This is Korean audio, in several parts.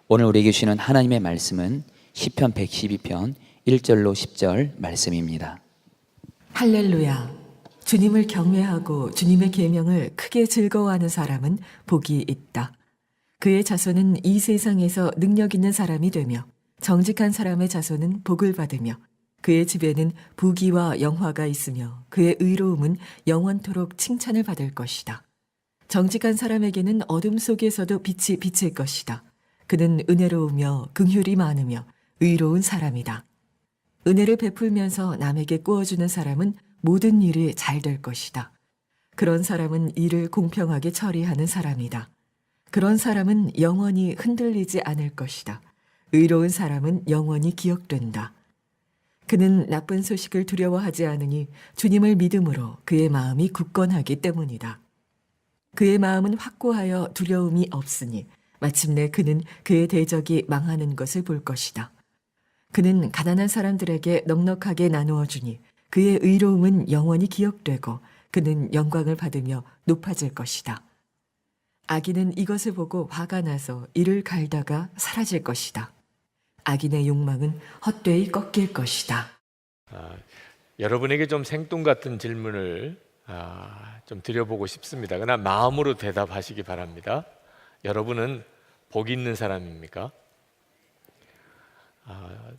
오늘 우리에게 주시는 하나님의 말씀은 시편 112편 1절로 10절 말씀입니다. 할렐루야. 주님을 경외하고 주님의 계명을 크게 즐거워하는 사람은 복이 있다. 그의 자손은 이 세상에서 능력 있는 사람이 되며 정직한 사람의 자손은 복을 받으며 그의 집에는 부귀와 영화가 있으며 그의 의로움은 영원토록 칭찬을 받을 것이다. 정직한 사람에게는 어둠 속에서도 빛이 비칠 것이다. 그는 은혜로우며 긍휼이 많으며 의로운 사람이다. 은혜를 베풀면서 남에게 꾸어주는 사람은 모든 일이 잘 될 것이다. 그런 사람은 일을 공평하게 처리하는 사람이다. 그런 사람은 영원히 흔들리지 않을 것이다. 의로운 사람은 영원히 기억된다. 그는 나쁜 소식을 두려워하지 않으니 주님을 믿음으로 그의 마음이 굳건하기 때문이다. 그의 마음은 확고하여 두려움이 없으니 마침내 그는 그의 대적이 망하는 것을 볼 것이다. 그는 가난한 사람들에게 넉넉하게 나누어 주니 그의 의로움은 영원히 기억되고 그는 영광을 받으며 높아질 것이다. 악인은 이것을 보고 화가 나서 이를 갈다가 사라질 것이다. 악인의 욕망은 헛되이 꺾일 것이다. 여러분에게 좀 생뚱 같은 질문을 좀 드려보고 싶습니다. 그러나 마음으로 대답하시기 바랍니다. 여러분은 복 있는 사람입니까?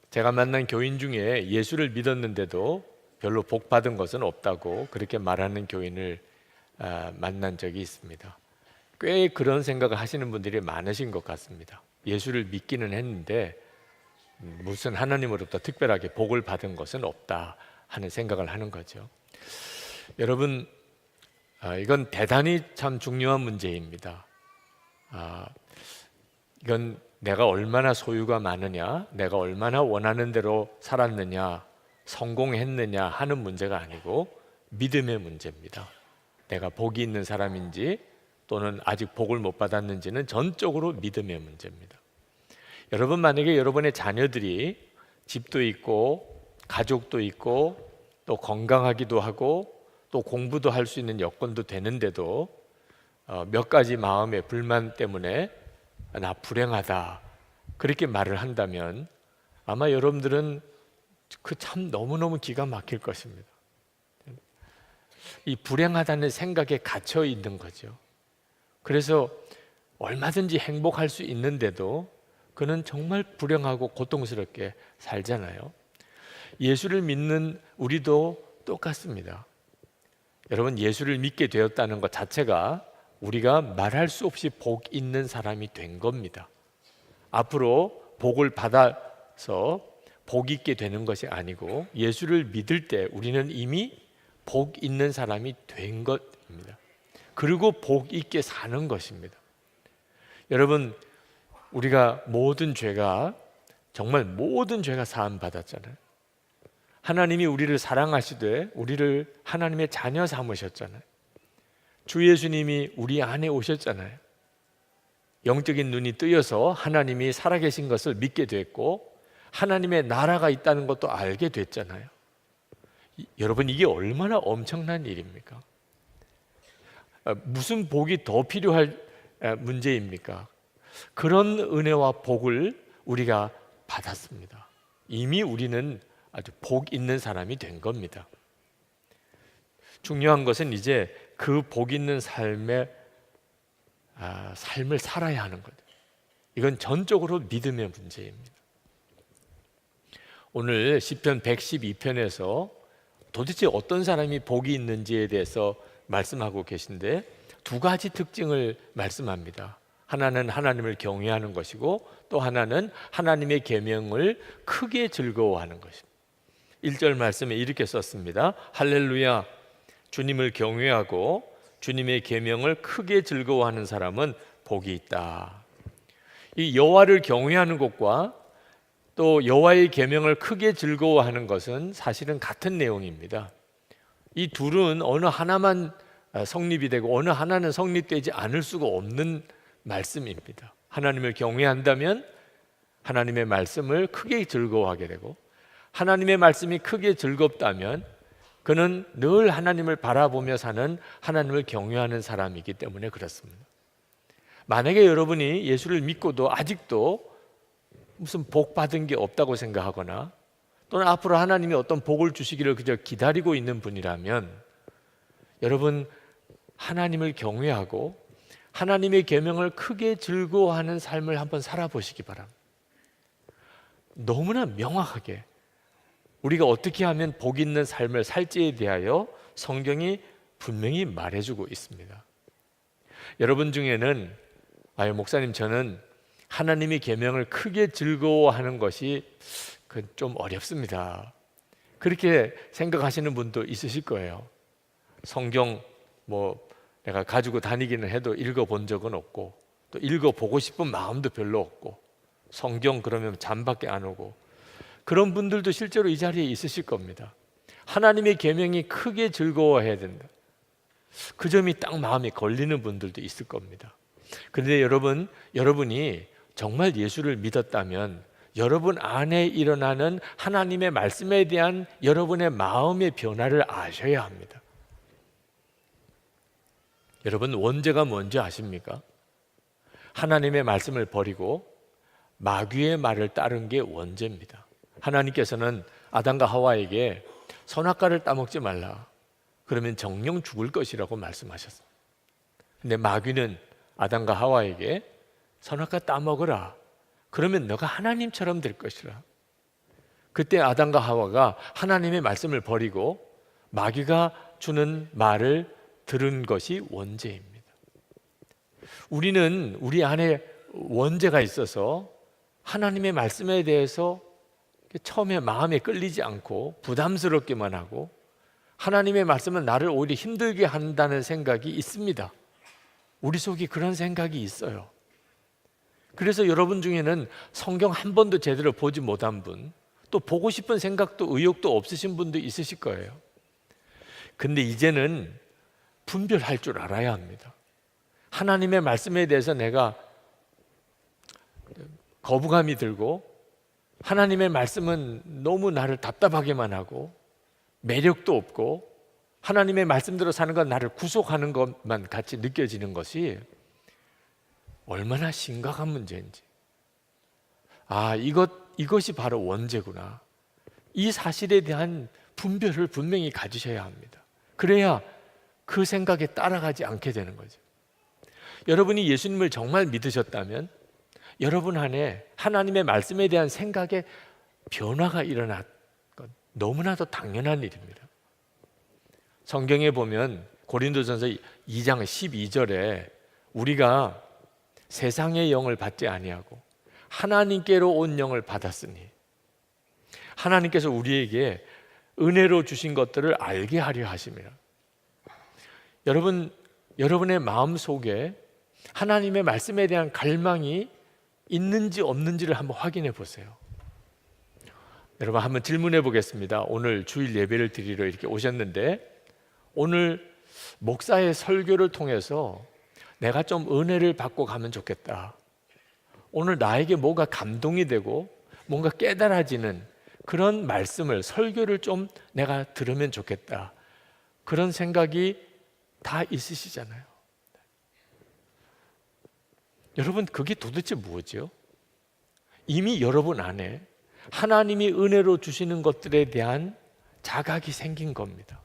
제가 만난 교인 중에 예수를 믿었는데도 별로 복 받은 것은 없다고 그렇게 말하는 교인을 만난 적이 있습니다. 꽤 그런 생각을 하시는 분들이 많으신 것 같습니다. 예수를 믿기는 했는데 무슨 하나님으로부터 특별하게 복을 받은 것은 없다 하는 생각을 하는 거죠. 여러분, 이건 대단히 참 중요한 문제입니다. 이건 내가 얼마나 소유가 많으냐, 내가 얼마나 원하는 대로 살았느냐, 성공했느냐 하는 문제가 아니고 믿음의 문제입니다. 내가 복이 있는 사람인지 또는 아직 복을 못 받았는지는 전적으로 믿음의 문제입니다. 여러분, 만약에 여러분의 자녀들이 집도 있고 가족도 있고 또 건강하기도 하고 또 공부도 할 수 있는 여건도 되는데도 몇 가지 마음의 불만 때문에 나 불행하다 그렇게 말을 한다면 아마 여러분들은 그 참 너무너무 기가 막힐 것입니다. 이 불행하다는 생각에 갇혀 있는 거죠. 그래서 얼마든지 행복할 수 있는데도 그는 정말 불행하고 고통스럽게 살잖아요. 예수를 믿는 우리도 똑같습니다. 여러분, 예수를 믿게 되었다는 것 자체가 우리가 말할 수 없이 복 있는 사람이 된 겁니다. 앞으로 복을 받아서 복 있게 되는 것이 아니고 예수를 믿을 때 우리는 이미 복 있는 사람이 된 것입니다. 그리고 복 있게 사는 것입니다. 여러분, 우리가 모든 죄가 정말 모든 죄가 사함 받았잖아요. 하나님이 우리를 사랑하시되 우리를 하나님의 자녀 삼으셨잖아요. 주 예수님이 우리 안에 오셨잖아요. 영적인 눈이 뜨여서 하나님이 살아계신 것을 믿게 됐고 하나님의 나라가 있다는 것도 알게 됐잖아요. 여러분, 이게 얼마나 엄청난 일입니까? 무슨 복이 더 필요할 문제입니까? 그런 은혜와 복을 우리가 받았습니다. 이미 우리는 아주 복 있는 사람이 된 겁니다. 중요한 것은 이제 그 복 있는 삶을 살아야 하는 거죠. 이건 전적으로 믿음의 문제입니다. 오늘 시편 112편에서 도대체 어떤 사람이 복이 있는지에 대해서 말씀하고 계신데 두 가지 특징을 말씀합니다. 하나는 하나님을 경외하는 것이고 또 하나는 하나님의 계명을 크게 즐거워하는 것입니다. 1절 말씀에 이렇게 썼습니다. 할렐루야, 주님을 경외하고 주님의 계명을 크게 즐거워하는 사람은 복이 있다. 이 여호와를 경외하는 것과 또 여호와의 계명을 크게 즐거워하는 것은 사실은 같은 내용입니다. 이 둘은 어느 하나만 성립이 되고 어느 하나는 성립되지 않을 수가 없는 말씀입니다. 하나님을 경외한다면 하나님의 말씀을 크게 즐거워하게 되고 하나님의 말씀이 크게 즐겁다면 그는 늘 하나님을 바라보며 사는 하나님을 경외하는 사람이기 때문에 그렇습니다. 만약에 여러분이 예수를 믿고도 아직도 무슨 복 받은 게 없다고 생각하거나 또는 앞으로 하나님이 어떤 복을 주시기를 그저 기다리고 있는 분이라면 여러분 하나님을 경외하고 하나님의 계명을 크게 즐거워하는 삶을 한번 살아보시기 바랍니다. 너무나 명확하게 우리가 어떻게 하면 복 있는 삶을 살지에 대하여 성경이 분명히 말해주고 있습니다. 여러분 중에는 목사님 저는 하나님의 계명을 크게 즐거워하는 것이 좀 어렵습니다. 그렇게 생각하시는 분도 있으실 거예요. 성경 내가 가지고 다니기는 해도 읽어본 적은 없고 또 읽어보고 싶은 마음도 별로 없고 성경 그러면 잠밖에 안 오고 그런 분들도 실제로 이 자리에 있으실 겁니다. 하나님의 계명이 크게 즐거워해야 된다. 그 점이 딱 마음에 걸리는 분들도 있을 겁니다. 그런데 여러분이 정말 예수를 믿었다면 여러분 안에 일어나는 하나님의 말씀에 대한 여러분의 마음의 변화를 아셔야 합니다. 여러분 원죄가 뭔지 아십니까? 하나님의 말씀을 버리고 마귀의 말을 따른 게 원죄입니다. 하나님께서는 아담과 하와에게 선악과를 따먹지 말라. 그러면 정령 죽을 것이라고 말씀하셨습니다. 근데 마귀는 아담과 하와에게 선악과 따먹으라. 그러면 너가 하나님처럼 될 것이라. 그때 아담과 하와가 하나님의 말씀을 버리고 마귀가 주는 말을 들은 것이 원죄입니다. 우리는 우리 안에 원죄가 있어서 하나님의 말씀에 대해서 처음에 마음에 끌리지 않고 부담스럽게만 하고 하나님의 말씀은 나를 오히려 힘들게 한다는 생각이 있습니다. 우리 속에 그런 생각이 있어요. 그래서 여러분 중에는 성경 한 번도 제대로 보지 못한 분, 또 보고 싶은 생각도 의욕도 없으신 분도 있으실 거예요. 근데 이제는 분별할 줄 알아야 합니다. 하나님의 말씀에 대해서 내가 거부감이 들고 하나님의 말씀은 너무 나를 답답하게만 하고 매력도 없고 하나님의 말씀대로 사는 건 나를 구속하는 것만 같이 느껴지는 것이 얼마나 심각한 문제인지, 이것이 바로 원죄구나, 이 사실에 대한 분별을 분명히 가지셔야 합니다. 그래야 그 생각에 따라가지 않게 되는 거죠. 여러분이 예수님을 정말 믿으셨다면 여러분 안에 하나님의 말씀에 대한 생각에 변화가 일어날 것 너무나도 당연한 일입니다. 성경에 보면 고린도전서 2장 12절에 우리가 세상의 영을 받지 아니하고 하나님께로 온 영을 받았으니 하나님께서 우리에게 은혜로 주신 것들을 알게 하려 하심이라. 여러분의 마음 속에 하나님의 말씀에 대한 갈망이 있는지 없는지를 한번 확인해 보세요. 여러분 한번 질문해 보겠습니다. 오늘 주일 예배를 드리러 이렇게 오셨는데 오늘 목사의 설교를 통해서 내가 좀 은혜를 받고 가면 좋겠다, 오늘 나에게 뭐가 감동이 되고 뭔가 깨달아지는 그런 말씀을, 설교를 좀 내가 들으면 좋겠다, 그런 생각이 다 있으시잖아요. 여러분 그게 도대체 뭐죠? 이미 여러분 안에 하나님이 은혜로 주시는 것들에 대한 자각이 생긴 겁니다.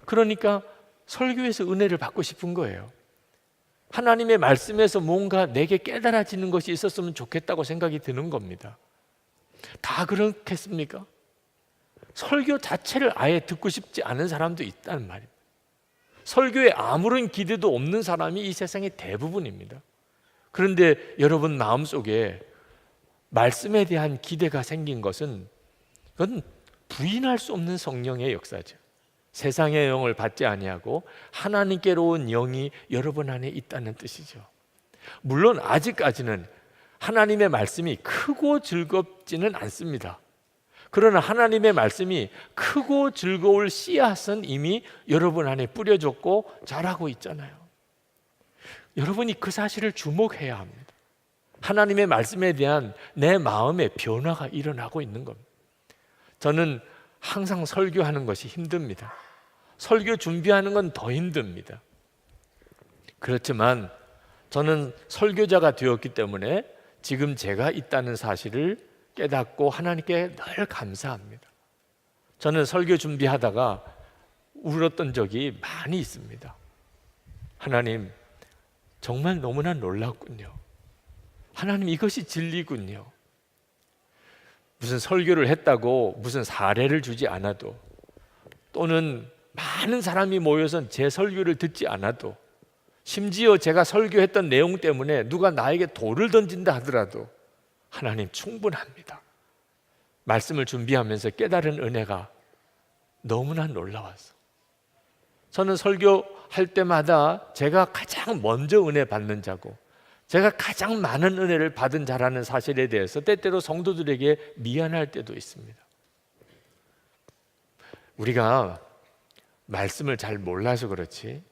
그러니까 설교에서 은혜를 받고 싶은 거예요. 하나님의 말씀에서 뭔가 내게 깨달아지는 것이 있었으면 좋겠다고 생각이 드는 겁니다. 다 그렇겠습니까? 설교 자체를 아예 듣고 싶지 않은 사람도 있다는 말입니다. 설교에 아무런 기대도 없는 사람이 이 세상의 대부분입니다. 그런데 여러분 마음속에 말씀에 대한 기대가 생긴 것은 그건 부인할 수 없는 성령의 역사죠. 세상의 영을 받지 아니하고 하나님께로 온 영이 여러분 안에 있다는 뜻이죠. 물론 아직까지는 하나님의 말씀이 크고 즐겁지는 않습니다. 그러나 하나님의 말씀이 크고 즐거울 씨앗은 이미 여러분 안에 뿌려졌고 자라고 있잖아요. 여러분이 그 사실을 주목해야 합니다. 하나님의 말씀에 대한 내 마음의 변화가 일어나고 있는 겁니다. 저는 항상 설교하는 것이 힘듭니다. 설교 준비하는 건 더 힘듭니다. 그렇지만 저는 설교자가 되었기 때문에 지금 제가 있다는 사실을 깨닫고 하나님께 늘 감사합니다. 저는 설교 준비하다가 울었던 적이 많이 있습니다. 하나님, 정말 너무나 놀랍군요. 하나님, 이것이 진리군요. 무슨 설교를 했다고 무슨 사례를 주지 않아도, 또는 많은 사람이 모여서 제 설교를 듣지 않아도, 심지어 제가 설교했던 내용 때문에 누가 나에게 돌을 던진다 하더라도 하나님 충분합니다. 말씀을 준비하면서 깨달은 은혜가 너무나 놀라웠어. 저는 설교할 때마다 제가 가장 먼저 은혜 받는 자고, 제가 가장 많은 은혜를 받은 자라는 사실에 대해서 때때로 성도들에게 미안할 때도 있습니다. 우리가 말씀을 잘 몰라서 그렇지,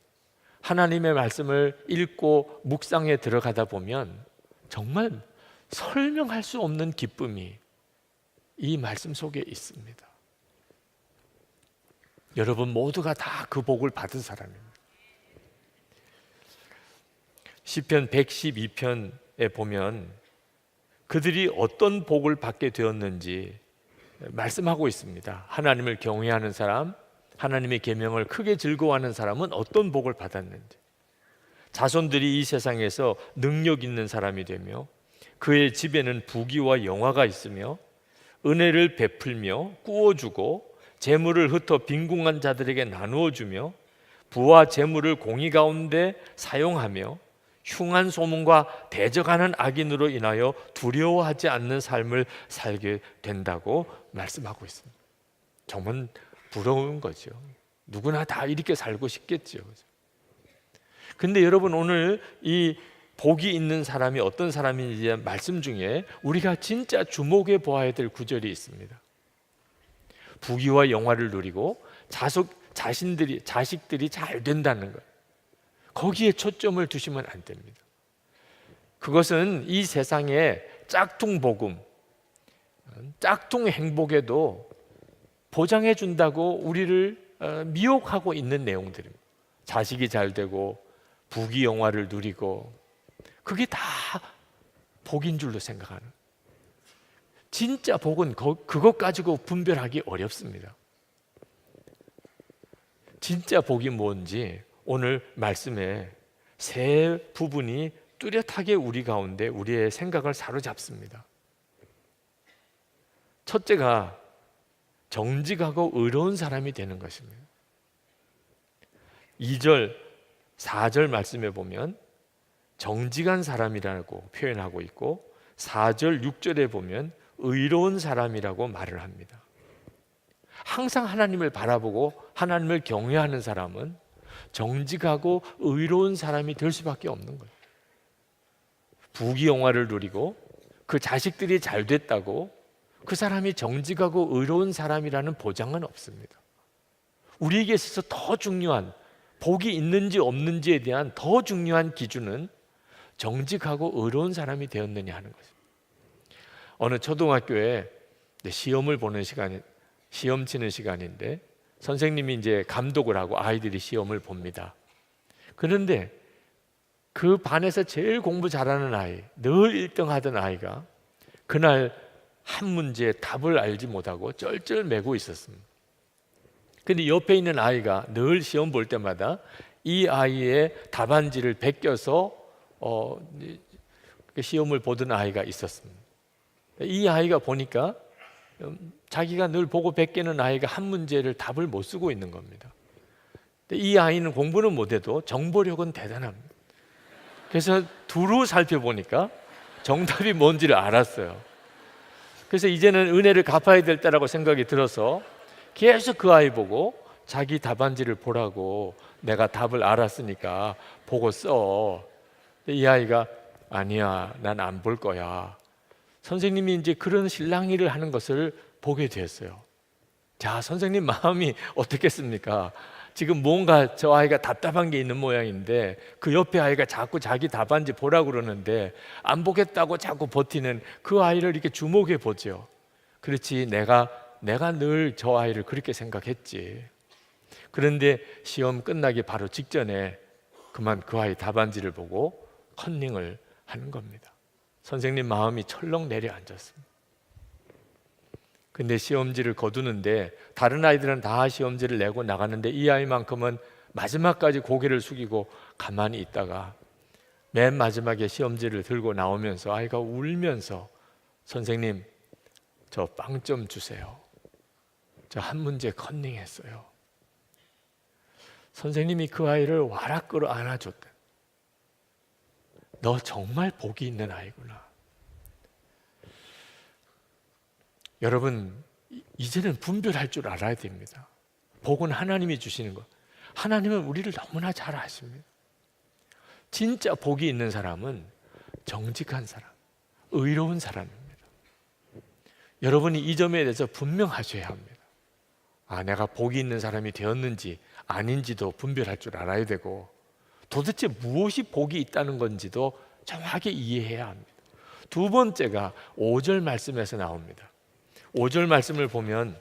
하나님의 말씀을 읽고 묵상에 들어가다 보면 정말 설명할 수 없는 기쁨이 이 말씀 속에 있습니다. 여러분 모두가 다 그 복을 받은 사람입니다. 시편 112편에 보면 그들이 어떤 복을 받게 되었는지 말씀하고 있습니다. 하나님을 경외하는 사람, 하나님의 계명을 크게 즐거워하는 사람은 어떤 복을 받았는지, 자손들이 이 세상에서 능력 있는 사람이 되며 그의 집에는 부귀와 영화가 있으며 은혜를 베풀며 꾸어주고 재물을 흩어 빈궁한 자들에게 나누어 주며 부와 재물을 공의 가운데 사용하며 흉한 소문과 대적하는 악인으로 인하여 두려워하지 않는 삶을 살게 된다고 말씀하고 있습니다. 정말 부러운 거죠. 누구나 다 이렇게 살고 싶겠죠. 근데 여러분, 오늘 이 복이 있는 사람이 어떤 사람인지 대한 말씀 중에 우리가 진짜 주목해 보아야 될 구절이 있습니다. 부귀와 영화를 누리고 자식들이 잘 된다는 것, 거기에 초점을 두시면 안 됩니다. 그것은 이 세상의 짝퉁 복음, 짝퉁 행복에도 보장해 준다고 우리를 미혹하고 있는 내용들입니다. 자식이 잘 되고 부귀 영화를 누리고, 그게 다 복인 줄로 생각하는, 진짜 복은 그것 가지고 분별하기 어렵습니다. 진짜 복이 뭔지 오늘 말씀에 세 부분이 뚜렷하게 우리 가운데 우리의 생각을 사로잡습니다. 첫째가 정직하고 의로운 사람이 되는 것입니다. 2절, 4절 말씀에 보면 정직한 사람이라고 표현하고 있고, 4절, 6절에 보면 의로운 사람이라고 말을 합니다. 항상 하나님을 바라보고 하나님을 경외하는 사람은 정직하고 의로운 사람이 될 수밖에 없는 거예요. 부귀영화를 누리고 그 자식들이 잘 됐다고 그 사람이 정직하고 의로운 사람이라는 보장은 없습니다. 우리에게 있어서 더 중요한, 복이 있는지 없는지에 대한 더 중요한 기준은 정직하고 의로운 사람이 되었느냐 하는 것입니다. 어느 초등학교에 시험을 보는 시간이, 시험 치는 시간인데 선생님이 이제 감독을 하고 아이들이 시험을 봅니다. 그런데 그 반에서 제일 공부 잘하는 아이, 늘 1등 하던 아이가 그날 한 문제에 답을 알지 못하고 쩔쩔매고 있었습니다. 근데 옆에 있는 아이가 늘 시험 볼 때마다 이 아이의 답안지를 베껴서 시험을 보던 아이가 있었습니다. 이 아이가 보니까 자기가 늘 보고 베끼는 아이가 한 문제를 답을 못 쓰고 있는 겁니다. 이 아이는 공부는 못해도 정보력은 대단합니다. 그래서 두루 살펴보니까 정답이 뭔지를 알았어요. 그래서 이제는 은혜를 갚아야 될 때라고 생각이 들어서 계속 그 아이 보고 자기 답안지를 보라고, 내가 답을 알았으니까 보고 써. 이 아이가 아니야, 난 안 볼 거야. 선생님이 이제 그런 실랑이를 하는 것을 보게 됐어요. 자, 선생님 마음이 어떻겠습니까? 지금 뭔가 저 아이가 답답한 게 있는 모양인데 그 옆에 아이가 자꾸 자기 답안지 보라고 그러는데 안 보겠다고 자꾸 버티는 그 아이를 이렇게 주목해 보죠. 그렇지, 내가 늘 저 아이를 그렇게 생각했지. 그런데 시험 끝나기 바로 직전에 그만 그 아이 답안지를 보고 컨닝을 하는 겁니다. 선생님 마음이 철렁 내려앉았습니다. 근데 시험지를 거두는데 다른 아이들은 다 시험지를 내고 나가는데 이 아이만큼은 마지막까지 고개를 숙이고 가만히 있다가 맨 마지막에 시험지를 들고 나오면서 아이가 울면서 선생님, 저 빵 좀 주세요. 저 한 문제 컨닝했어요. 선생님이 그 아이를 와락 끌어 안아줬대. 너 정말 복이 있는 아이구나. 여러분, 이제는 분별할 줄 알아야 됩니다. 복은 하나님이 주시는 것. 하나님은 우리를 너무나 잘 아십니다. 진짜 복이 있는 사람은 정직한 사람, 의로운 사람입니다. 여러분이 이 점에 대해서 분명하셔야 합니다. 내가 복이 있는 사람이 되었는지 아닌지도 분별할 줄 알아야 되고, 도대체 무엇이 복이 있다는 건지도 정확하게 이해해야 합니다. 두 번째가 5절 말씀에서 나옵니다. 5절 말씀을 보면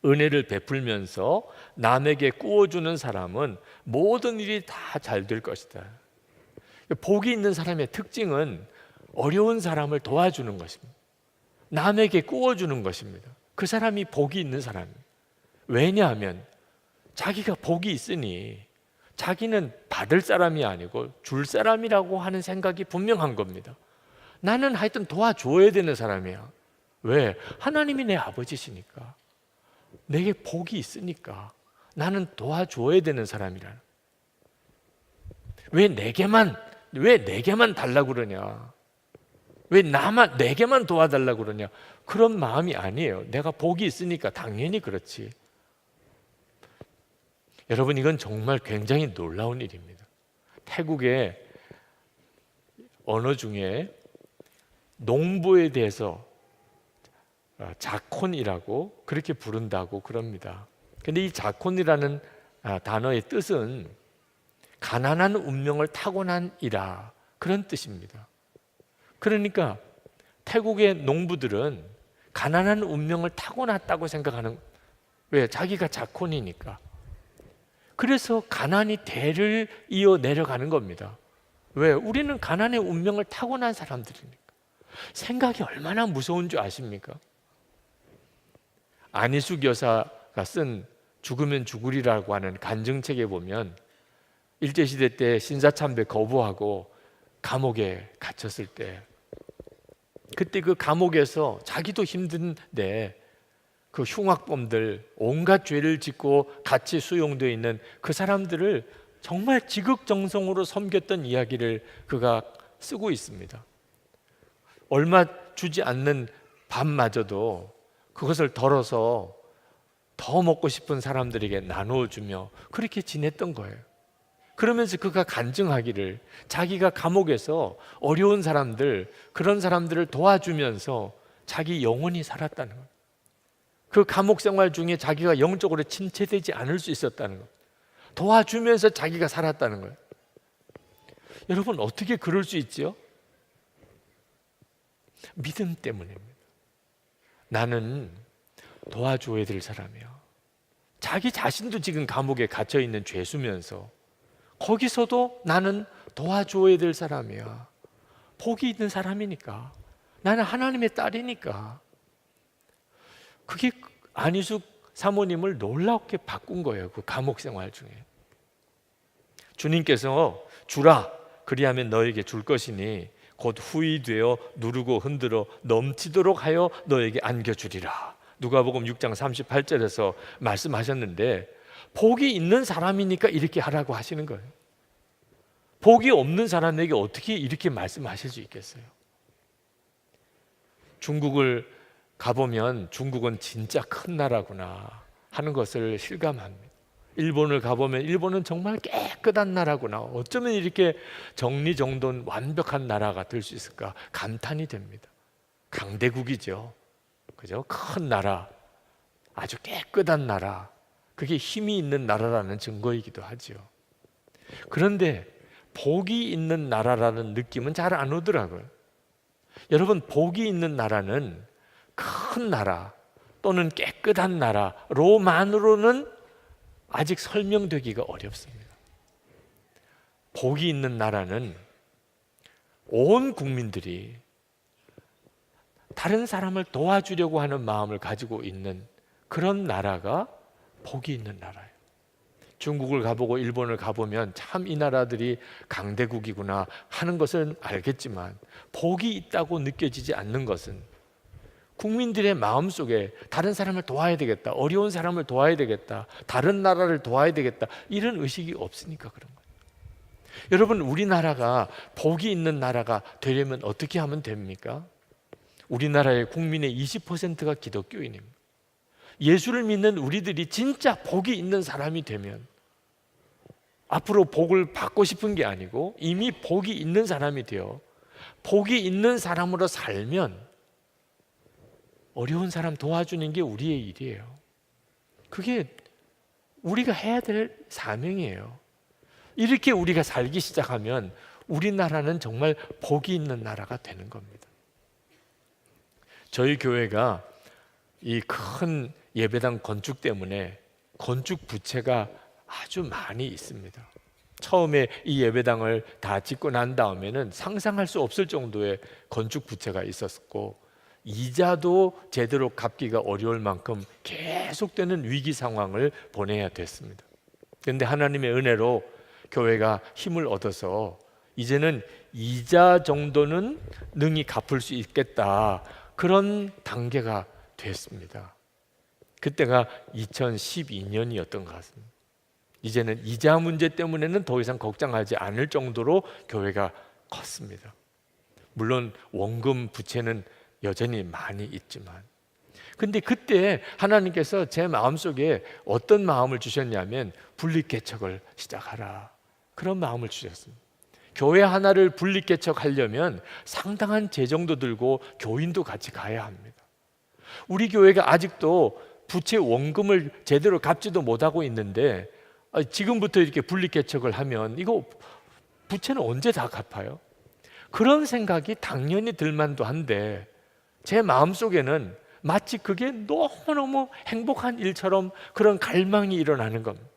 은혜를 베풀면서 남에게 꾸어주는 사람은 모든 일이 다 잘 될 것이다. 복이 있는 사람의 특징은 어려운 사람을 도와주는 것입니다. 남에게 꾸어주는 것입니다. 그 사람이 복이 있는 사람입니다. 왜냐하면 자기가 복이 있으니 자기는 받을 사람이 아니고 줄 사람이라고 하는 생각이 분명한 겁니다. 나는 하여튼 도와줘야 되는 사람이야. 왜? 하나님이 내 아버지시니까, 내게 복이 있으니까 나는 도와줘야 되는 사람이라. 왜 내게만 달라고 그러냐? 왜 내게만 도와달라고 그러냐? 그런 마음이 아니에요. 내가 복이 있으니까 당연히 그렇지. 여러분, 이건 정말 굉장히 놀라운 일입니다. 태국의 언어 중에 농부에 대해서 자콘이라고 그렇게 부른다고 그럽니다. 근데 이 자콘이라는 단어의 뜻은 가난한 운명을 타고난 이라, 그런 뜻입니다. 그러니까 태국의 농부들은 가난한 운명을 타고났다고 생각하는, 왜? 자기가 자콘이니까. 그래서 가난이 대를 이어 내려가는 겁니다. 왜? 우리는 가난의 운명을 타고난 사람들이니까. 생각이 얼마나 무서운 줄 아십니까? 안희숙 여사가 쓴 죽으면 죽으리라고 하는 간증책에 보면 일제시대 때 신사참배 거부하고 감옥에 갇혔을 때, 그때 그 감옥에서 자기도 힘든데 그 흉악범들, 온갖 죄를 짓고 같이 수용되어 있는 그 사람들을 정말 지극정성으로 섬겼던 이야기를 그가 쓰고 있습니다. 얼마 주지 않는 밥마저도 그것을 덜어서 더 먹고 싶은 사람들에게 나누어주며 그렇게 지냈던 거예요. 그러면서 그가 간증하기를 자기가 감옥에서 어려운 사람들, 그런 사람들을 도와주면서 자기 영혼이 살았다는 거예요. 그 감옥 생활 중에 자기가 영적으로 침체되지 않을 수 있었다는 거예요. 도와주면서 자기가 살았다는 거예요. 여러분, 어떻게 그럴 수 있죠? 믿음 때문입니다. 나는 도와줘야 될 사람이야. 자기 자신도 지금 감옥에 갇혀 있는 죄수면서 거기서도 나는 도와줘야 될 사람이야. 복이 있는 사람이니까. 나는 하나님의 딸이니까. 그게 안희숙 사모님을 놀랍게 바꾼 거예요. 그 감옥 생활 중에. 주님께서 주라, 그리하면 너에게 줄 것이니 곧 후이 되어 누르고 흔들어 넘치도록 하여 너에게 안겨주리라. 누가복음 6장 38절에서 말씀하셨는데, 복이 있는 사람이니까 이렇게 하라고 하시는 거예요. 복이 없는 사람에게 어떻게 이렇게 말씀하실 수 있겠어요? 중국을 가보면 중국은 진짜 큰 나라구나 하는 것을 실감합니다. 일본을 가보면 일본은 정말 깨끗한 나라구나, 어쩌면 이렇게 정리정돈 완벽한 나라가 될 수 있을까 감탄이 됩니다. 강대국이죠. 그죠? 큰 나라, 아주 깨끗한 나라, 그게 힘이 있는 나라라는 증거이기도 하죠. 그런데 복이 있는 나라라는 느낌은 잘 안 오더라고요. 여러분, 복이 있는 나라는 큰 나라 또는 깨끗한 나라로만으로는 아직 설명되기가 어렵습니다. 복이 있는 나라는 온 국민들이 다른 사람을 도와주려고 하는 마음을 가지고 있는 그런 나라가 복이 있는 나라예요. 중국을 가보고 일본을 가보면 참 이 나라들이 강대국이구나 하는 것은 알겠지만 복이 있다고 느껴지지 않는 것은 국민들의 마음속에 다른 사람을 도와야 되겠다, 어려운 사람을 도와야 되겠다, 다른 나라를 도와야 되겠다, 이런 의식이 없으니까 그런 거예요. 여러분, 우리나라가 복이 있는 나라가 되려면 어떻게 하면 됩니까? 우리나라의 국민의 20%가 기독교인입니다. 예수를 믿는 우리들이 진짜 복이 있는 사람이 되면 앞으로 복을 받고 싶은 게 아니고 이미 복이 있는 사람이 되어 복이 있는 사람으로 살면 어려운 사람 도와주는 게 우리의 일이에요. 그게 우리가 해야 될 사명이에요. 이렇게 우리가 살기 시작하면 우리나라는 정말 복이 있는 나라가 되는 겁니다. 저희 교회가 이 큰 예배당 건축 때문에 건축 부채가 아주 많이 있습니다. 처음에 이 예배당을 다 짓고 난 다음에는 상상할 수 없을 정도의 건축 부채가 있었고 이자도 제대로 갚기가 어려울 만큼 계속되는 위기 상황을 보내야 됐습니다. 그런데 하나님의 은혜로 교회가 힘을 얻어서 이제는 이자 정도는 능히 갚을 수 있겠다, 그런 단계가 됐습니다. 그때가 2012년이었던 것 같습니다. 이제는 이자 문제 때문에는 더 이상 걱정하지 않을 정도로 교회가 컸습니다. 물론 원금 부채는 여전히 많이 있지만, 근데 그때 하나님께서 제 마음속에 어떤 마음을 주셨냐면 분립개척을 시작하라, 그런 마음을 주셨습니다. 교회 하나를 분립개척하려면 상당한 재정도 들고 교인도 같이 가야 합니다. 우리 교회가 아직도 부채 원금을 제대로 갚지도 못하고 있는데 지금부터 이렇게 분립개척을 하면 이거 부채는 언제 다 갚아요? 그런 생각이 당연히 들만도 한데 제 마음속에는 마치 그게 너무너무 행복한 일처럼 그런 갈망이 일어나는 겁니다.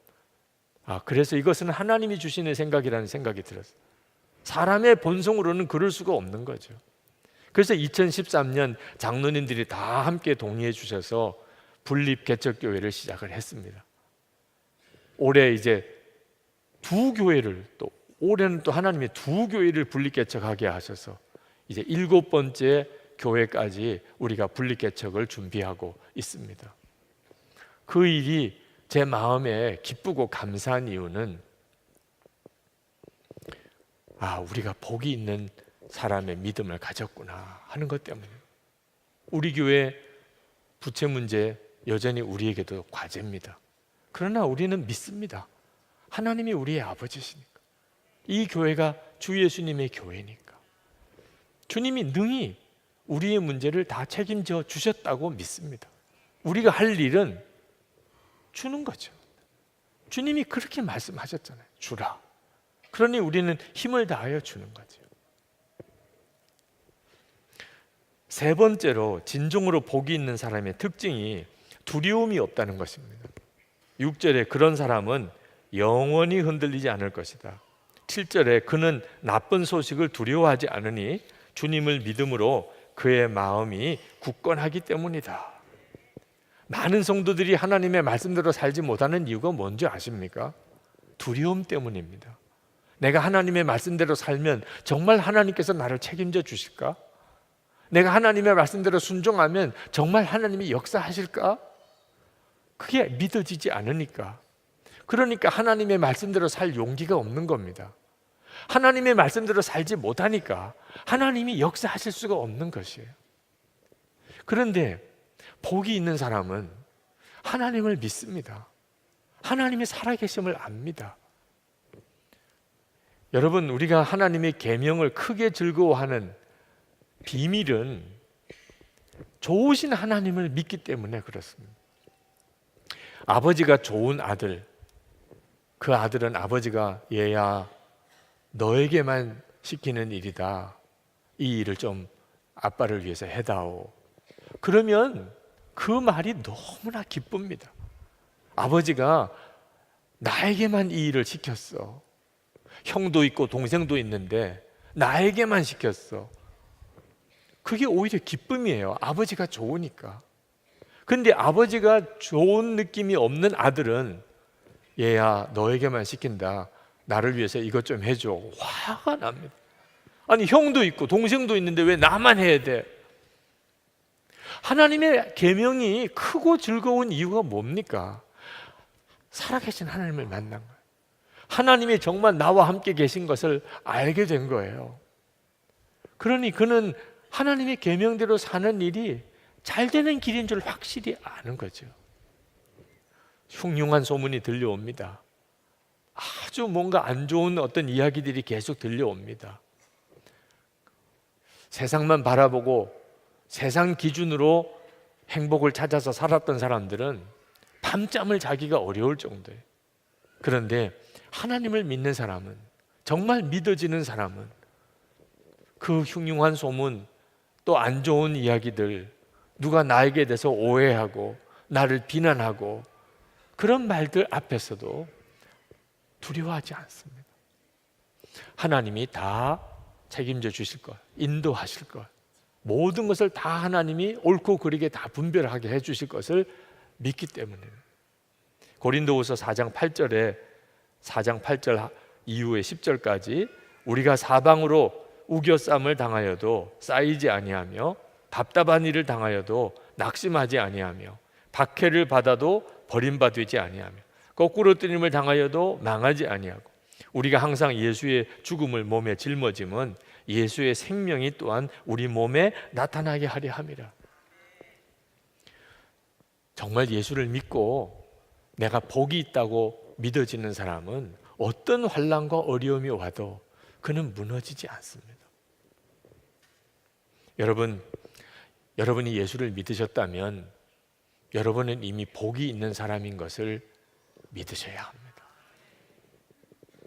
그래서 이것은 하나님이 주시는 생각이라는 생각이 들었어요. 사람의 본성으로는 그럴 수가 없는 거죠. 그래서 2013년 장로님들이 다 함께 동의해 주셔서 분립개척교회를 시작을 했습니다. 올해 이제 두 교회를 또 올해는 또 하나님이 두 교회를 분립개척하게 하셔서 이제 7번째 교회까지 우리가 분립개척을 준비하고 있습니다. 그 일이 제 마음에 기쁘고 감사한 이유는 우리가 복이 있는 사람의 믿음을 가졌구나 하는 것 때문에. 우리 교회 부채 문제 여전히 우리에게도 과제입니다. 그러나 우리는 믿습니다. 하나님이 우리의 아버지시니까, 이 교회가 주 예수님의 교회니까 주님이 능히 우리의 문제를 다 책임져 주셨다고 믿습니다. 우리가 할 일은 주는 거죠. 주님이 그렇게 말씀하셨잖아요. 주라. 그러니 우리는 힘을 다하여 주는 거죠. 세 번째로 진정으로 복이 있는 사람의 특징이 두려움이 없다는 것입니다. 6절에 그런 사람은 영원히 흔들리지 않을 것이다. 7절에 그는 나쁜 소식을 두려워하지 않으니 주님을 믿음으로 그의 마음이 굳건하기 때문이다. 많은 성도들이 하나님의 말씀대로 살지 못하는 이유가 뭔지 아십니까? 두려움 때문입니다. 내가 하나님의 말씀대로 살면 정말 하나님께서 나를 책임져 주실까? 내가 하나님의 말씀대로 순종하면 정말 하나님이 역사하실까? 그게 믿어지지 않으니까. 그러니까 하나님의 말씀대로 살 용기가 없는 겁니다. 하나님의 말씀대로 살지 못하니까 하나님이 역사하실 수가 없는 것이에요. 그런데 복이 있는 사람은 하나님을 믿습니다. 하나님이 살아계심을 압니다. 여러분, 우리가 하나님의 계명을 크게 즐거워하는 비밀은 좋으신 하나님을 믿기 때문에 그렇습니다. 아버지가 좋은 아들, 그 아들은 아버지가 얘야 너에게만 시키는 일이다, 이 일을 좀 아빠를 위해서 해다오, 그러면 그 말이 너무나 기쁩니다. 아버지가 나에게만 이 일을 시켰어. 형도 있고 동생도 있는데 나에게만 시켰어. 그게 오히려 기쁨이에요. 아버지가 좋으니까. 근데 아버지가 좋은 느낌이 없는 아들은 얘야 너에게만 시킨다, 나를 위해서 이것 좀 해줘, 화가 납니다. 아니 형도 있고 동생도 있는데 왜 나만 해야 돼? 하나님의 계명이 크고 즐거운 이유가 뭡니까? 살아계신 하나님을 만난 거예요. 하나님이 정말 나와 함께 계신 것을 알게 된 거예요. 그러니 그는 하나님의 계명대로 사는 일이 잘 되는 길인 줄 확실히 아는 거죠. 흉흉한 소문이 들려옵니다. 아주 뭔가 안 좋은 어떤 이야기들이 계속 들려옵니다. 세상만 바라보고 세상 기준으로 행복을 찾아서 살았던 사람들은 밤잠을 자기가 어려울 정도예요. 그런데 하나님을 믿는 사람은, 정말 믿어지는 사람은 그 흉흉한 소문, 또 안 좋은 이야기들, 누가 나에게 대해서 오해하고 나를 비난하고 그런 말들 앞에서도 두려워하지 않습니다. 하나님이 다 책임져 주실 것, 인도하실 것, 모든 것을 다 하나님이 옳고 그르게 다 분별하게 해 주실 것을 믿기 때문에 고린도후서 4장 8절 이후에 10절까지 우리가 사방으로 우겨쌈을 당하여도 쌓이지 아니하며 답답한 일을 당하여도 낙심하지 아니하며 박해를 받아도 버림받지 아니하며 거꾸로 뜨림을 당하여도 망하지 아니하고 우리가 항상 예수의 죽음을 몸에 짊어짐은 예수의 생명이 또한 우리 몸에 나타나게 하려 함이라. 정말 예수를 믿고 내가 복이 있다고 믿어지는 사람은 어떤 환난과 어려움이 와도 그는 무너지지 않습니다. 여러분이 예수를 믿으셨다면 여러분은 이미 복이 있는 사람인 것을 믿으셔야 합니다.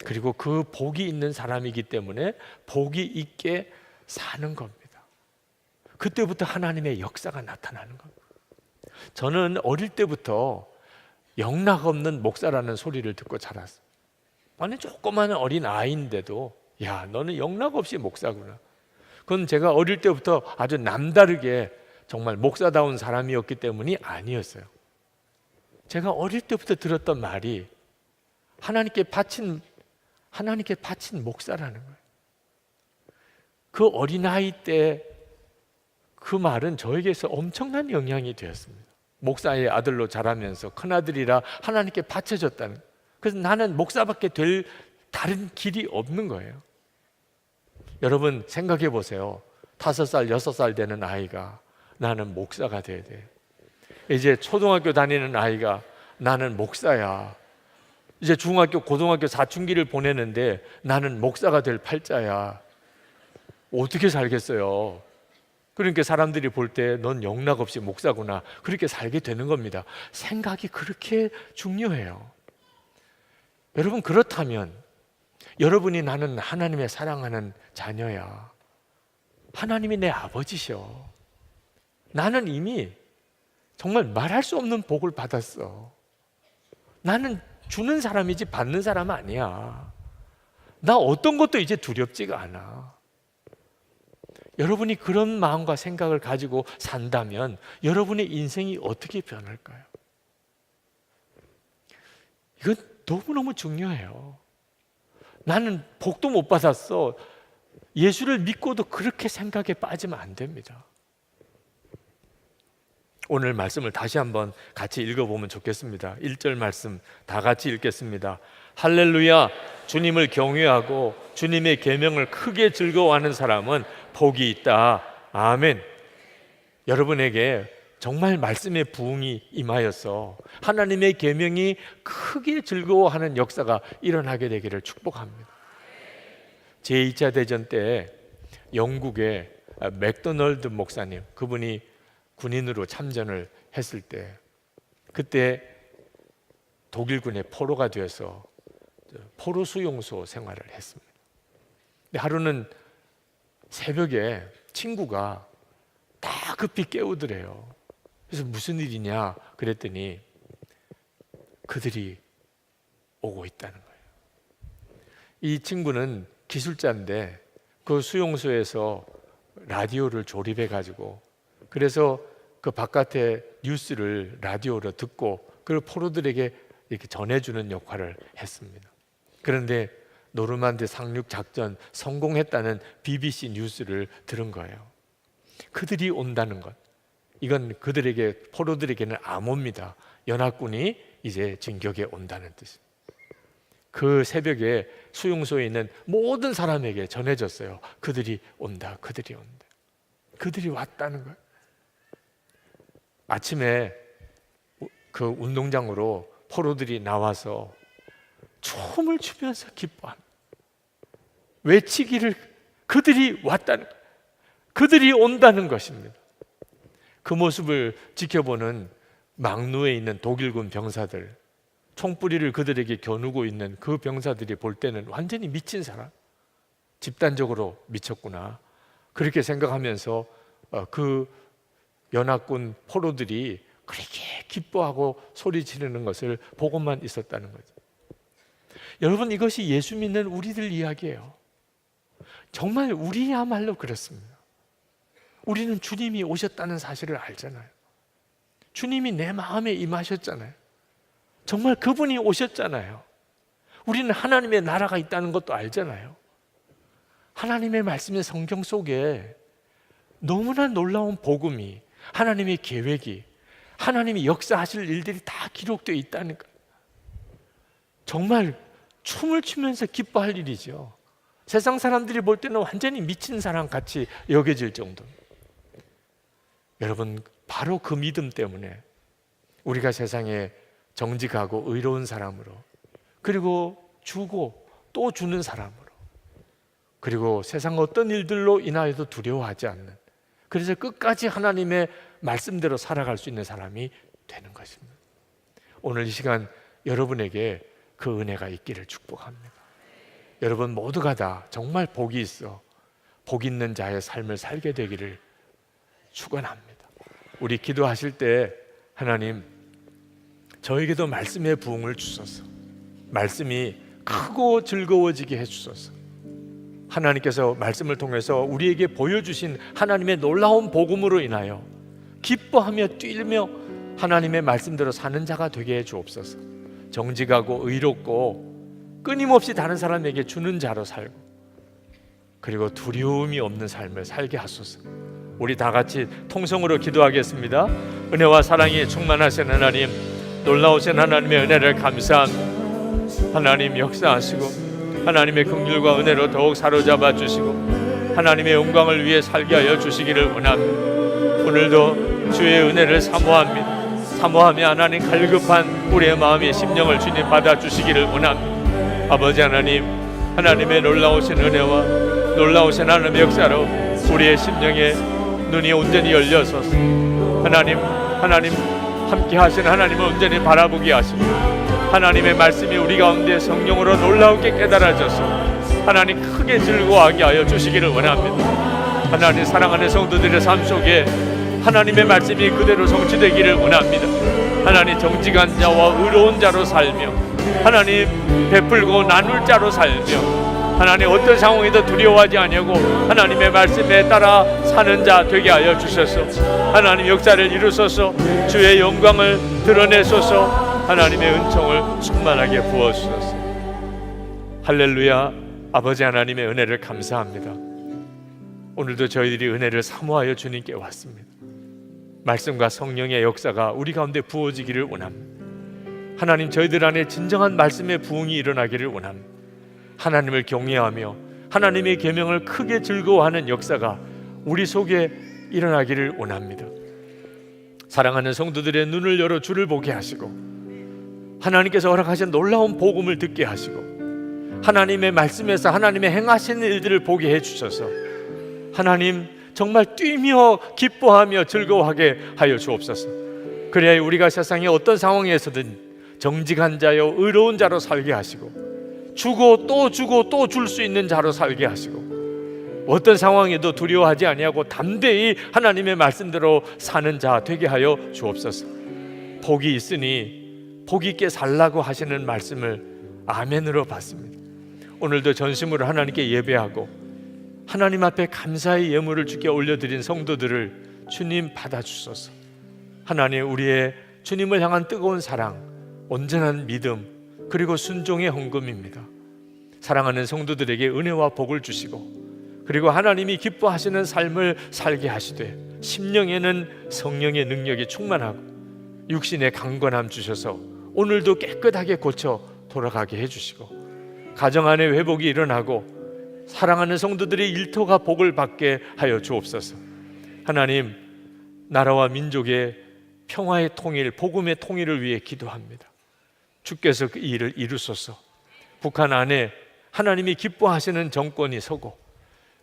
그리고 그 복이 있는 사람이기 때문에 복이 있게 사는 겁니다. 그때부터 하나님의 역사가 나타나는 겁니다. 저는 어릴 때부터 영락 없는 목사라는 소리를 듣고 자랐어요. 아니 조그마한 어린 아이인데도 야 너는 영락 없이 목사구나. 그건 제가 어릴 때부터 아주 남다르게 정말 목사다운 사람이었기 때문이 아니었어요. 제가 어릴 때부터 들었던 말이 하나님께 바친 목사라는 거예요. 그 어린아이 때 그 말은 저에게서 엄청난 영향이 되었습니다. 목사의 아들로 자라면서 큰아들이라 하나님께 바쳐졌다는 거예요. 그래서 나는 목사밖에 될 다른 길이 없는 거예요. 여러분 생각해 보세요. 5살, 6살 되는 아이가 나는 목사가 돼야 돼. 이제 초등학교 다니는 아이가 나는 목사야. 이제 중학교, 고등학교 사춘기를 보내는데 나는 목사가 될 팔자야. 어떻게 살겠어요? 그러니까 사람들이 볼 때 넌 영락 없이 목사구나. 그렇게 살게 되는 겁니다. 생각이 그렇게 중요해요. 여러분 그렇다면 여러분이 나는 하나님의 사랑하는 자녀야. 하나님이 내 아버지셔. 나는 이미 정말 말할 수 없는 복을 받았어. 나는 주는 사람이지 받는 사람 아니야. 나 어떤 것도 이제 두렵지가 않아. 여러분이 그런 마음과 생각을 가지고 산다면 여러분의 인생이 어떻게 변할까요? 이건 너무너무 중요해요. 나는 복도 못 받았어. 예수를 믿고도 그렇게 생각에 빠지면 안 됩니다. 오늘 말씀을 다시 한번 같이 읽어보면 좋겠습니다. 1절 말씀 다 같이 읽겠습니다. 할렐루야. 주님을 경외하고 주님의 계명을 크게 즐거워하는 사람은 복이 있다. 아멘. 여러분에게 정말 말씀의 부흥이 임하여서 하나님의 계명이 크게 즐거워하는 역사가 일어나게 되기를 축복합니다. 제2차 대전 때 영국의 맥도널드 목사님, 그분이 군인으로 참전을 했을 때 그때 독일군의 포로가 되어서 포로 수용소 생활을 했습니다. 근데 하루는 새벽에 친구가 다 급히 깨우더래요. 그래서 무슨 일이냐 그랬더니 그들이 오고 있다는 거예요. 이 친구는 기술자인데 그 수용소에서 라디오를 조립해 가지고 그래서 그 바깥에 뉴스를 라디오로 듣고 그걸 포로들에게 이렇게 전해주는 역할을 했습니다. 그런데 노르만디 상륙 작전 성공했다는 BBC 뉴스를 들은 거예요. 그들이 온다는 것, 이건 그들에게, 포로들에게는 암호입니다. 연합군이 이제 진격에 온다는 뜻입니다. 그 새벽에 수용소에 있는 모든 사람에게 전해졌어요. 그들이 온다, 그들이 온다. 그들이 왔다는 거예요. 아침에 그 운동장으로 포로들이 나와서 춤을 추면서 기뻐합니다. 외치기를, 그들이 왔다는, 그들이 온다는 것입니다. 그 모습을 지켜보는 막루에 있는 독일군 병사들, 총뿌리를 그들에게 겨누고 있는 그 병사들이 볼 때는 완전히 미친 사람, 집단적으로 미쳤구나, 그렇게 생각하면서 그 연합군 포로들이 그렇게 기뻐하고 소리 지르는 것을 보고만 있었다는 거죠. 여러분, 이것이 예수 믿는 우리들 이야기예요. 정말 우리야말로 그렇습니다. 우리는 주님이 오셨다는 사실을 알잖아요. 주님이 내 마음에 임하셨잖아요. 정말 그분이 오셨잖아요. 우리는 하나님의 나라가 있다는 것도 알잖아요. 하나님의 말씀의 성경 속에 너무나 놀라운 복음이, 하나님의 계획이, 하나님이 역사하실 일들이 다 기록되어 있다니까. 정말 춤을 추면서 기뻐할 일이죠. 세상 사람들이 볼 때는 완전히 미친 사람 같이 여겨질 정도. 여러분, 바로 그 믿음 때문에 우리가 세상에 정직하고 의로운 사람으로, 그리고 주고 또 주는 사람으로, 그리고 세상 어떤 일들로 인하여도 두려워하지 않는, 그래서 끝까지 하나님의 말씀대로 살아갈 수 있는 사람이 되는 것입니다. 오늘 이 시간 여러분에게 그 은혜가 있기를 축복합니다. 여러분 모두가 다 정말 복이 있어 복 있는 자의 삶을 살게 되기를 축원합니다. 우리 기도하실 때 하나님, 저에게도 말씀의 부흥을 주소서, 말씀이 크고 즐거워지게 해주소서. 하나님께서 말씀을 통해서 우리에게 보여주신 하나님의 놀라운 복음으로 인하여 기뻐하며 뛰며 하나님의 말씀대로 사는 자가 되게 해 주옵소서. 정직하고 의롭고 끊임없이 다른 사람에게 주는 자로 살고, 그리고 두려움이 없는 삶을 살게 하소서. 우리 다 같이 통성으로 기도하겠습니다. 은혜와 사랑이 충만하신 하나님, 놀라우신 하나님의 은혜를 감사합니다. 하나님 역사하시고 하나님의 긍휼과 은혜로 더욱 사로잡아 주시고 하나님의 영광을 위해 살게 하여 주시기를 원합니다. 오늘도 주의 은혜를 사모합니다. 사모하며 하나님 갈급한 우리의 마음의 심령을 주님 받아주시기를 원합니다. 아버지 하나님, 하나님의 놀라우신 은혜와 놀라우신 하나님의 역사로 우리의 심령에 눈이 온전히 열려서서 하나님 함께 하신 하나님을 온전히 바라보게 하시고, 하나님의 말씀이 우리 가운데 성령으로 놀라우게 깨달아져서 하나님 크게 즐거워하게 하여 주시기를 원합니다. 하나님 사랑하는 성도들의 삶 속에 하나님의 말씀이 그대로 성취되기를 원합니다. 하나님 정직한 자와 의로운 자로 살며 하나님 베풀고 나눌 자로 살며 하나님 어떤 상황에도 두려워하지 아니하고 하나님의 말씀에 따라 사는 자 되게 하여 주셔서 하나님 역사를 이루소서. 주의 영광을 드러내소서. 하나님의 은총을 충만하게 부어주소서. 할렐루야. 아버지 하나님의 은혜를 감사합니다. 오늘도 저희들이 은혜를 사모하여 주님께 왔습니다. 말씀과 성령의 역사가 우리 가운데 부어지기를 원합니다. 하나님, 저희들 안에 진정한 말씀의 부흥이 일어나기를 원합니다. 하나님을 경외하며 하나님의 계명을 크게 즐거워하는 역사가 우리 속에 일어나기를 원합니다. 사랑하는 성도들의 눈을 열어 주를 보게 하시고 하나님께서 허락하신 놀라운 복음을 듣게 하시고 하나님의 말씀에서 하나님의 행하시는 일들을 보게 해주셔서 하나님 정말 뛰며 기뻐하며 즐거워하게 하여 주옵소서. 그래야 우리가 세상의 어떤 상황에서든 정직한 자요 의로운 자로 살게 하시고 주고 또 줄 수 있는 자로 살게 하시고 어떤 상황에도 두려워하지 아니하고 담대히 하나님의 말씀대로 사는 자 되게 하여 주옵소서. 복이 있으니 복 있게 살라고 하시는 말씀을 아멘으로 받습니다. 오늘도 전심으로 하나님께 예배하고 하나님 앞에 감사의 예물을 주께 올려드린 성도들을 주님 받아주소서. 하나님, 우리의 주님을 향한 뜨거운 사랑, 온전한 믿음, 그리고 순종의 헌금입니다. 사랑하는 성도들에게 은혜와 복을 주시고, 그리고 하나님이 기뻐하시는 삶을 살게 하시되, 심령에는 성령의 능력이 충만하고 육신의 강건함 주셔서 오늘도 깨끗하게 고쳐 돌아가게 해주시고, 가정 안에 회복이 일어나고 사랑하는 성도들의 일터가 복을 받게 하여 주옵소서. 하나님, 나라와 민족의 평화의 통일, 복음의 통일을 위해 기도합니다. 주께서 그 일을 이루소서. 북한 안에 하나님이 기뻐하시는 정권이 서고,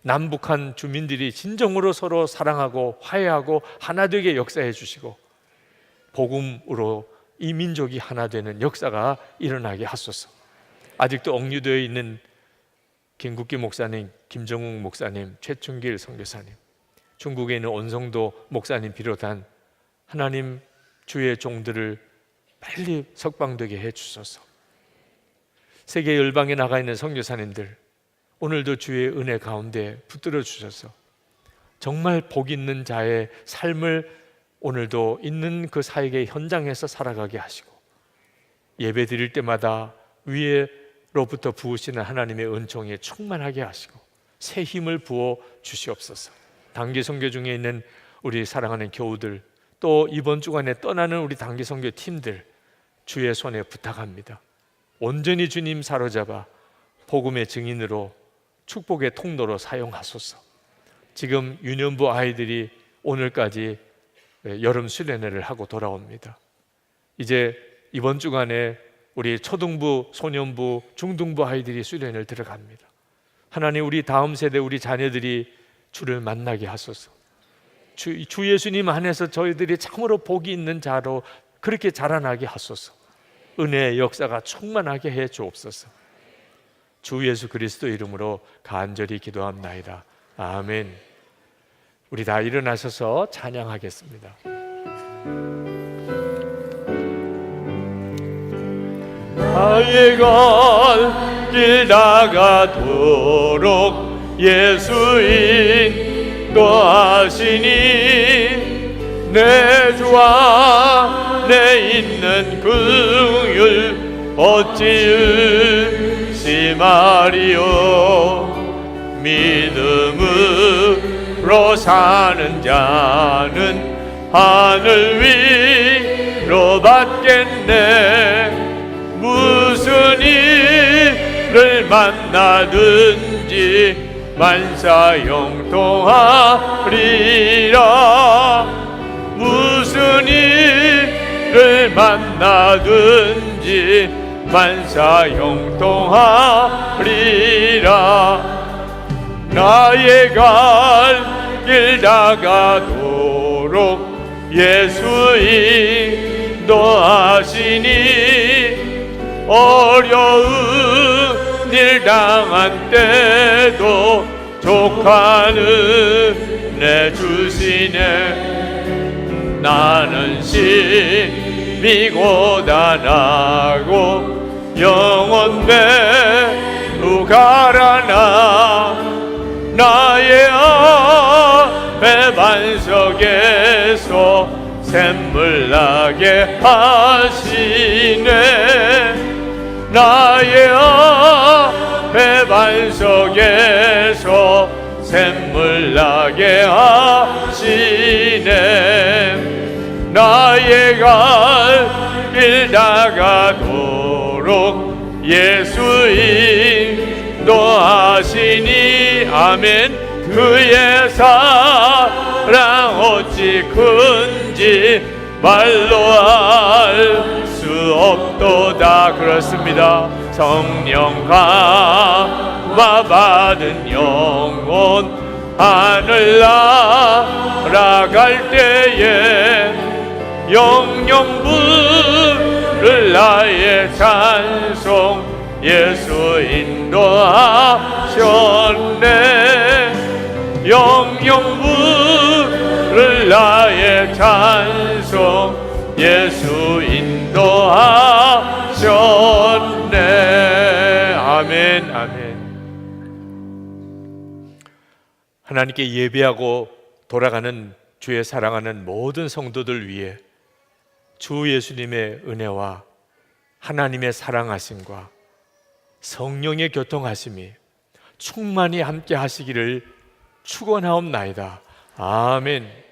남북한 주민들이 진정으로 서로 사랑하고 화해하고 하나 되게 역사해 주시고, 복음으로 이 민족이 하나 되는 역사가 일어나게 하소서. 아직도 억류되어 있는 김국기 목사님, 김정욱 목사님, 최춘길 선교사님, 중국에 있는 온성도 목사님 비롯한 하나님 주의 종들을 빨리 석방되게 해주소서. 세계 열방에 나가 있는 선교사님들, 오늘도 주의 은혜 가운데 붙들어 주셔서 정말 복 있는 자의 삶을 오늘도 있는 그 사역의 현장에서 살아가게 하시고, 예배 드릴 때마다 위에로부터 부으시는 하나님의 은총에 충만하게 하시고 새 힘을 부어 주시옵소서. 단기 선교 중에 있는 우리 사랑하는 교우들, 또 이번 주간에 떠나는 우리 단기 선교 팀들, 주의 손에 부탁합니다. 온전히 주님 사로잡아 복음의 증인으로 축복의 통로로 사용하소서. 지금 유년부 아이들이 오늘까지 여름 수련회를 하고 돌아옵니다. 이제 이번 주간에 우리 초등부, 소년부, 중등부 아이들이 수련회를 들어갑니다. 하나님, 우리 다음 세대 우리 자녀들이 주를 만나게 하소서. 주 예수님 안에서 저희들이 참으로 복이 있는 자로 그렇게 자라나게 하소서. 은혜의 역사가 충만하게 해 주옵소서. 주 예수 그리스도 이름으로 간절히 기도합나이다. 아멘. 우리 다 일어나셔서 찬양하겠습니다. 나의 갈 길 나가도록 예수 인도하시니, 내 주와 내 있는 긍휼 어찌 의심하리요. 믿음으로 사는 자는 하늘 위로 받겠네. 무슨 일을 만나든지 만사형통하리라. 무슨 일을 만나든지 만사형통하리라. 나의 갈 길 나가도록 예수 인도하시니, 어려운 일 당한 때도 족한 은혜 주시네. 나는 심히 고단하고 영혼 매우 가라나, 나의 앞에 반석에서 샘물 나게 하시네. 나의 앞에 반석에서 샘물 나게 하시네. 나의 갈 길 나가도록 예수 인도하시니. 아멘. 그의 사랑 어찌 큰지 말로 알 수 없도다. 그렇습니다. 성령 감화 받은 영혼 하늘 날아갈 때에 영영 부를 나의 찬송 예수 인도하셨네. 영영 부를 나의 찬송 예수 인도하셨네. 아멘. 아멘. 하나님께 예배하고 돌아가는 주의 사랑하는 모든 성도들 위해 주 예수님의 은혜와 하나님의 사랑하심과 성령의 교통하심이 충만히 함께 하시기를 축원하옵나이다. 아멘.